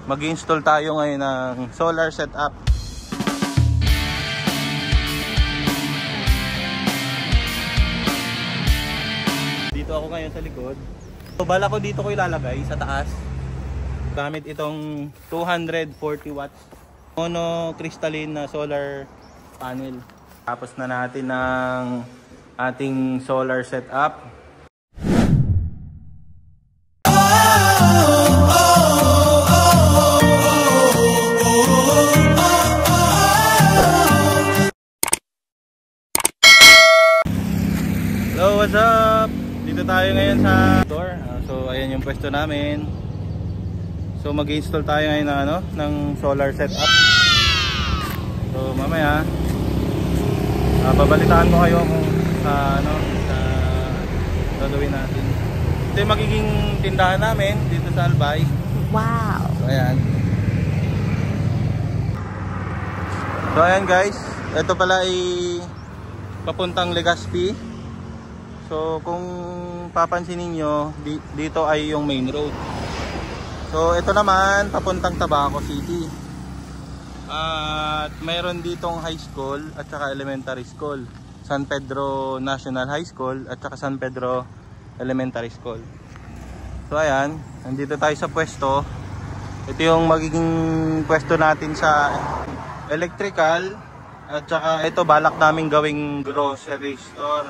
Mag-install tayo ngayon ng solar setup. Dito ako ngayon sa likod. So, bala ko dito ko ilalagay sa taas. Gamit itong 240 watts monocrystalline na solar panel. Tapos na natin ng ating solar setup. Hello, what's up? Dito tayo ngayon sa store. So ayan yung pwesto namin. So mag-install tayo ngayon ng ng solar setup. So mamaya babalitaan ko kayo kung sa sa gagawin natin. Ito yung magiging tindahan namin dito sa Albay. Wow. So ayan. So ayan guys, ito pala ay papuntang Legazpi. So kung papansinin nyo, dito ay yung main road. So ito naman papuntang Tabaco City. At mayroon ditong high school at saka elementary school, San Pedro National High School at saka San Pedro Elementary School. So ayan, nandito tayo sa pwesto. Ito yung magiging pwesto natin sa electrical. At saka ito balak namin gawing grocery store.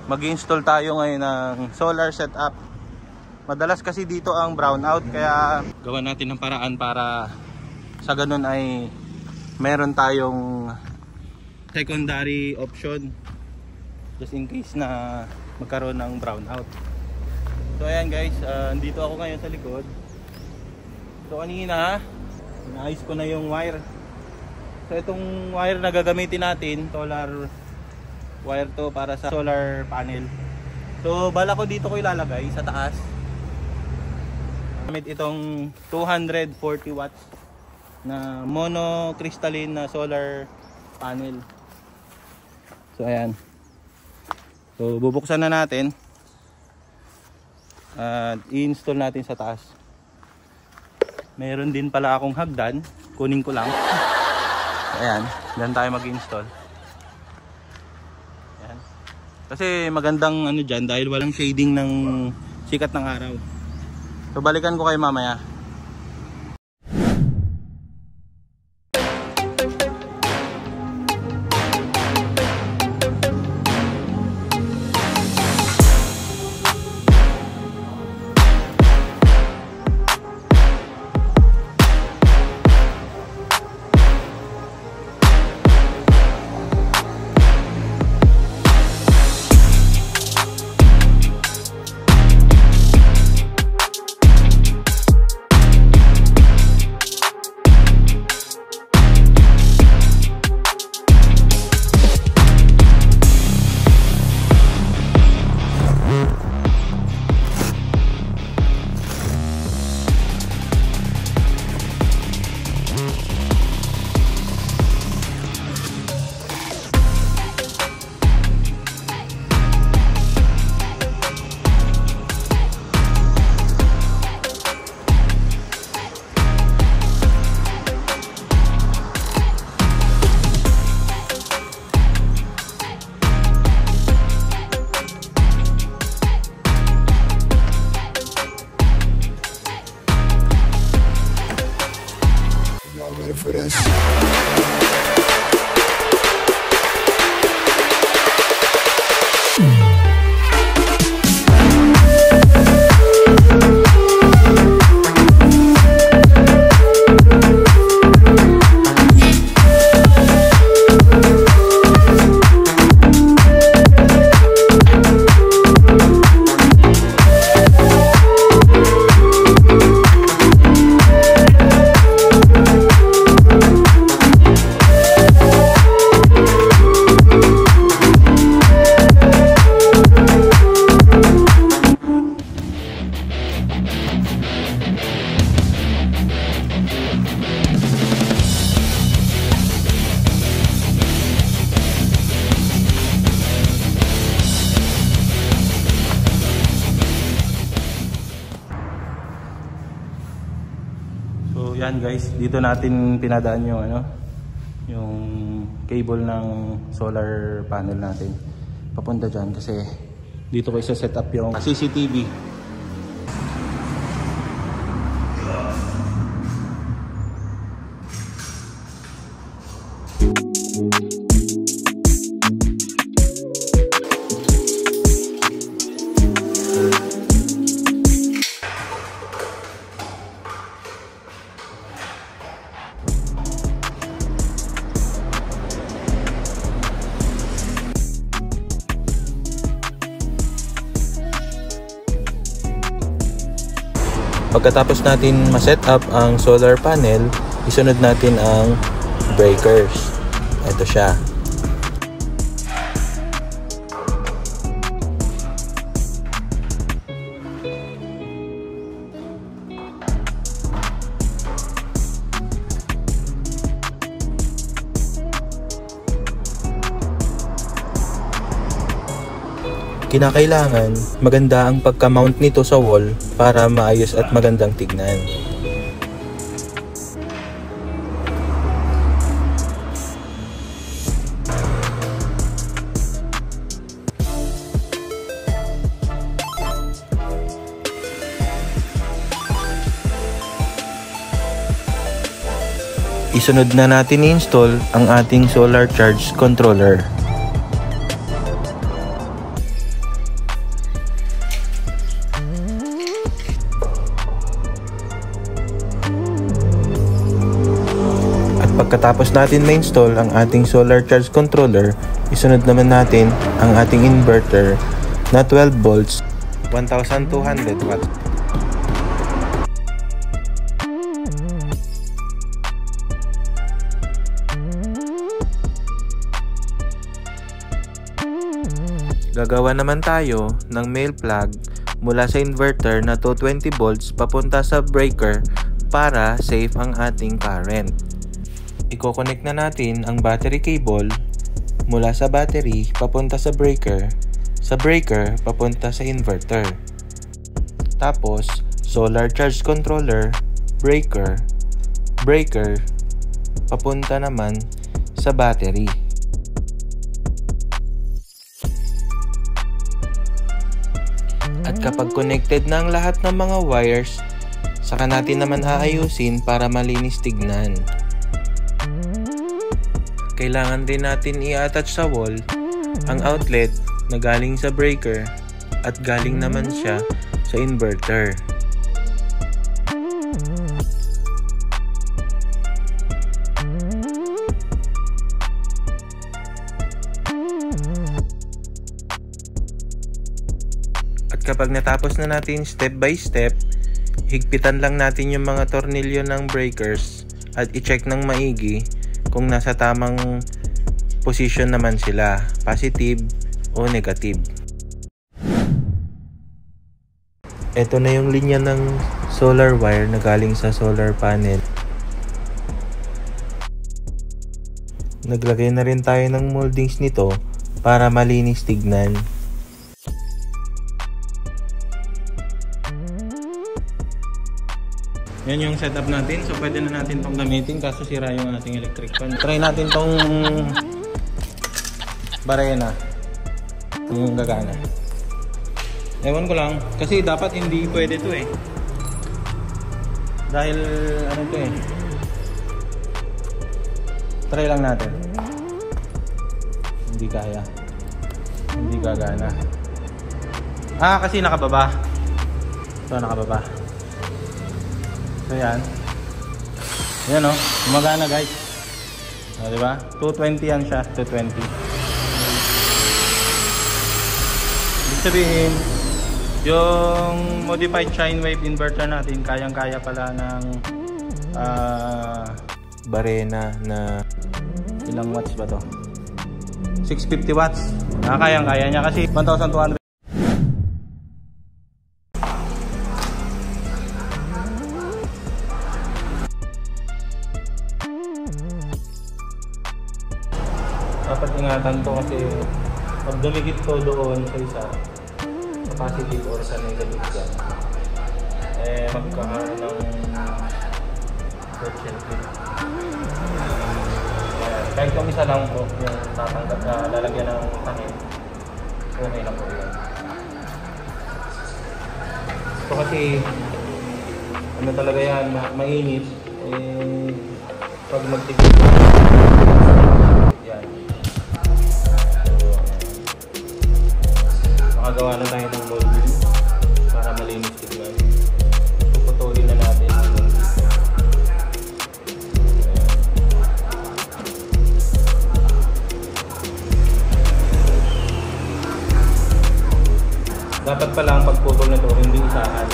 Mag-install tayo ngayon ng solar setup. Madalas kasi dito ang brownout, kaya gawa natin ng paraan para sa ganun ay meron tayong secondary option just in case na magkaroon ng brownout. So ayan guys, dito ako ngayon sa likod. So kanina inaayos ko na yung wire. So itong wire na gagamitin natin, solar wire to para sa solar panel. So bala ko dito ko ilalagay sa taas. Gamit itong 240 watts na monocrystalline na solar panel. So ayan. So bubuksan na natin at i-install natin sa taas. Meron din pala akong hagdan, kunin ko lang. Ayan, diyan tayo mag-install. Ayan. Kasi magandang dyan dahil walang shading ng sikat ng araw. So balikan ko kayo mamaya. For this. yan guys, dito natin pinadaan yung yung cable ng solar panel natin papunta dyan kasi dito ko isa-set up yung CCTV. Pagkatapos natin ma-set up ang solar panel, isunod natin ang breakers. Ito siya. Kinakailangan maganda ang pagka-mount nito sa wall para maayos at magandang tignan. Isunod na natin i-install ang ating solar charge controller. Pagkatapos natin ma-install ang ating solar charge controller, isunod naman natin ang ating inverter na 12 volts, 1200 watts. Gagawa naman tayo ng male plug mula sa inverter na 220 volts papunta sa breaker para safe ang ating current. Iko-connect na natin ang battery cable mula sa battery papunta sa breaker papunta sa inverter. Tapos, solar charge controller, breaker papunta naman sa battery. At kapag connected na ang lahat ng mga wires, saka natin naman aayusin para malinis tignan. Kailangan din natin i-attach sa wall ang outlet na galing sa breaker at galing naman siya sa inverter. At kapag natapos na natin step by step, higpitan lang natin yung mga tornilyo ng breakers at i-check ng maigi kung nasa tamang position naman sila, positive o negative. Ito na yung linya ng solar wire na galing sa solar panel. Naglagay na rin tayo ng moldings nito para malinis tignan. Yan yung setup natin. So pwede na natin tong gamitin kaso sira yung ating electric fan. Try natin tong Barena. Yung gagana. Ewan ko lang. Kasi dapat hindi pwede to eh. Dahil ano to eh. Try lang natin. Hindi kaya. Hindi gagana. Ah, kasi nakababa. So nakababa. So yan. Yan o. Gumagana guys. O, diba? 220 yan siya. 220. Ibig sabihin, yung modified sine wave inverter natin, kayang-kaya pala ng Barena na ilang watts ba to? 650 watts. Kayang-kaya niya kasi 1,200. Dapat ingatan to kasi pag dumikit to doon sa isa, sa positive or sa negative dyan, eh magkakaroon ng itong isa lang po yung tatanggal, lalagyan ng takip. Okay na po yun. So kasi ano talaga yan, mainit. Eh, pag magtigil yan. So, makagawa na tayo ng molding para malinis tignan. Puputulin na natin ang molding. Dapat pala ang pagputol na ito hindi isahan.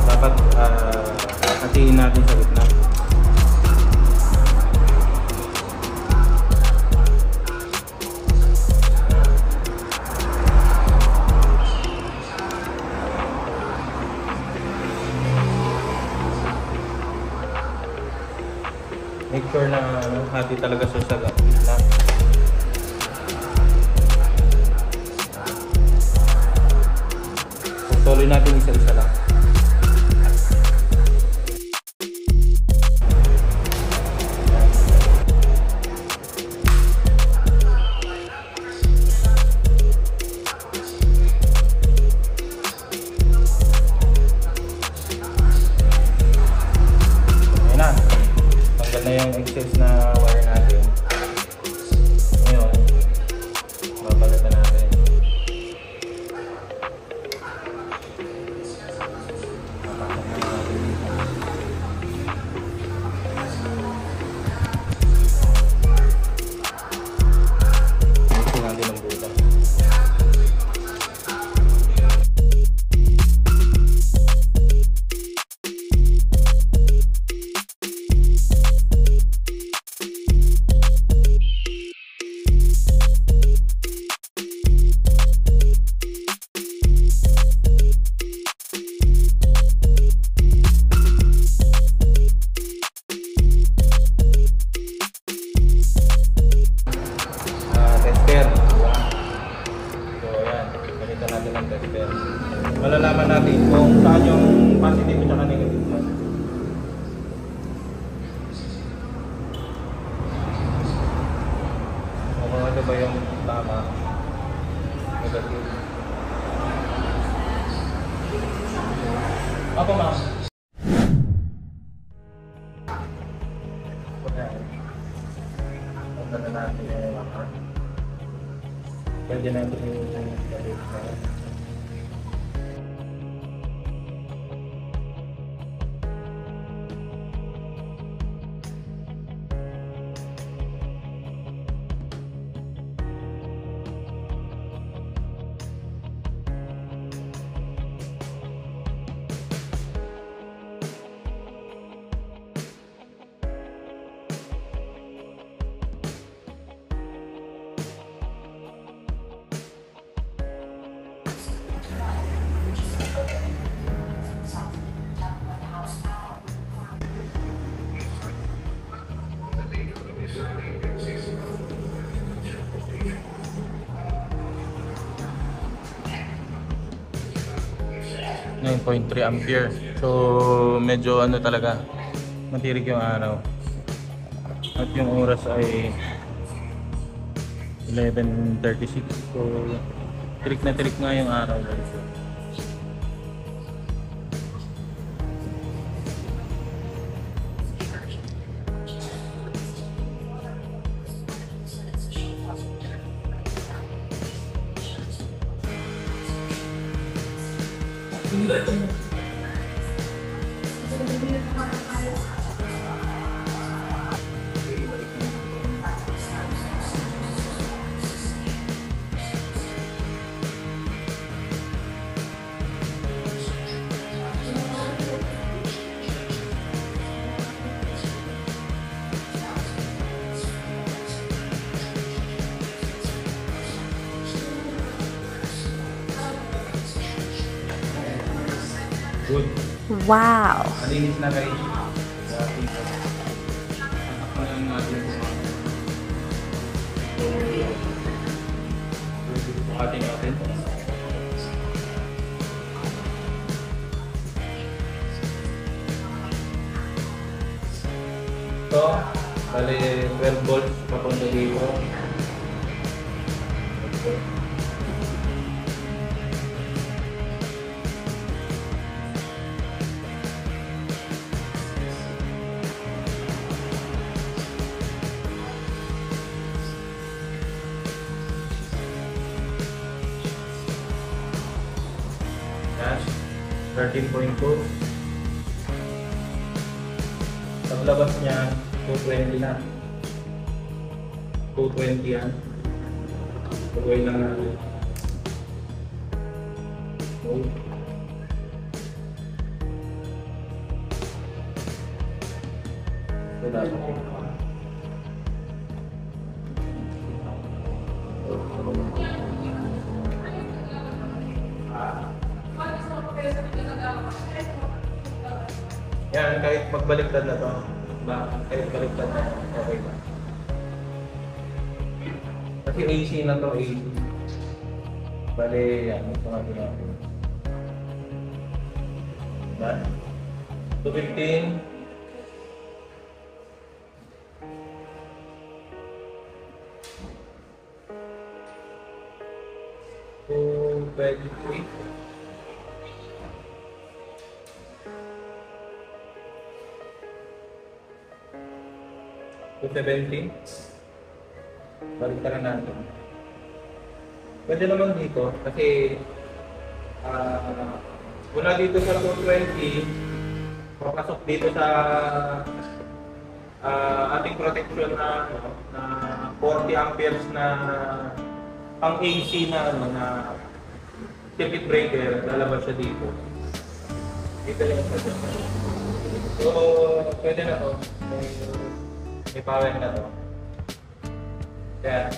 Dapat hatiin natin sa gitna. Make sure na hati talaga sa gitna. Tuloy natin isa-isa lang. Ayan na. Tanggal na yung excess na wire natin. Ngayon, babalatan natin. Malalaman natin kung saan yung positive at negative. Kung ano ba yung tama, negative. Ako ma'am. Punta na natin yung mapa. Pwede natin yung negative na. .3 ampere. So medyo ano talaga, matirik yung araw. At yung oras ay 11:36. So tirik na tirik nga yung araw guys. Good. Wow. Malinis na guys. Ating natin. So, Bale, 12 volts papunta dito. Yan, 13.2. Paglabas niya, 220 na. 220 yan. Pagawin lang natin. Yan, kahit magbaliktad na to. Kahit baliktad na, okay ba? Kasi AC na to, AC. Bale, yan, ito nga natin. Diba? 215. 223. 270. Balik ka na natin. Pwede naman dito kasi mula dito sa 220 papasok dito sa ating protection na 40 amperes na pang AC na na circuit breaker, lalabas siya dito. Dito yung so pwede na to. May power na to. Yan.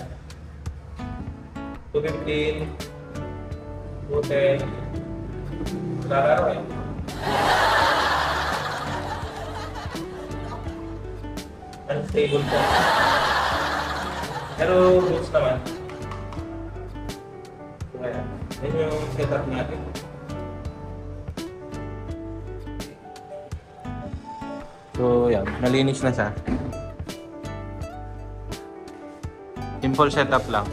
215, 210, lalaro eh. Unstable po. Pero goods naman. So yan. Yan yung setup natin. So yan, nalinis na siya. Simple setup lang.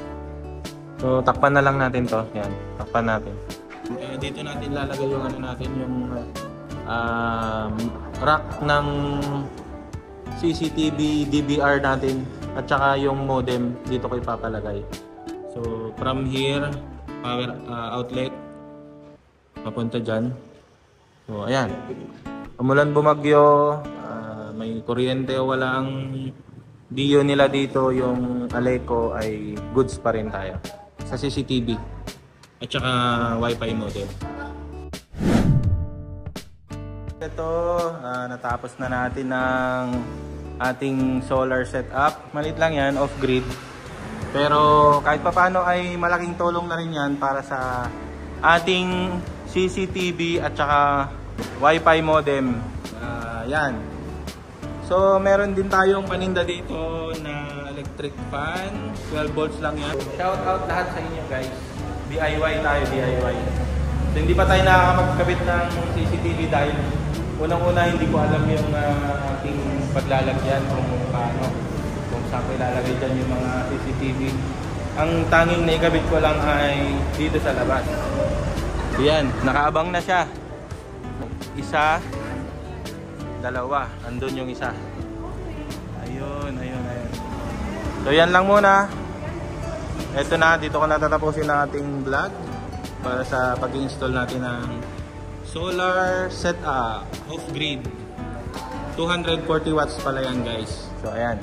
So takpan na lang natin to. Yan, takpan natin. Dito natin lalagay yung ano natin, yung rack ng CCTV DVR natin at saka yung modem dito ko ipapalagay. So from here, power outlet papunta dyan. So ayan. Umulan bumagyo, may kuryente o walang Dio nila dito, yung Aleco ay goods pa rin tayo sa CCTV at saka Wi-Fi modem. Ito, natapos na natin ng ating solar setup. Malit lang yan, off-grid. Pero kahit papaano ay malaking tulong na rin yan para sa ating CCTV at saka Wi-Fi modem. Yan. So meron din tayong paninda dito na electric fan, 12 volts lang yan. Shout out lahat sa inyo guys. DIY tayo, DIY. So, hindi pa tayo nakakapagkabit ng CCTV dahil unang-una hindi ko alam yung ating paglalagyan kung paano, kung saan ko ilalagay dyan yung mga CCTV. Ang tanging naikabit ko lang ay dito sa labas. So yan, nakaabang na siya. Isa, dalawa, andun yung isa. Ayun, ayun, ayun. So yan lang muna. Ito na, dito ko natatapusin ang ating vlog para sa pag-install natin ng solar setup off-grid. 240 watts pala yan guys. So ayan.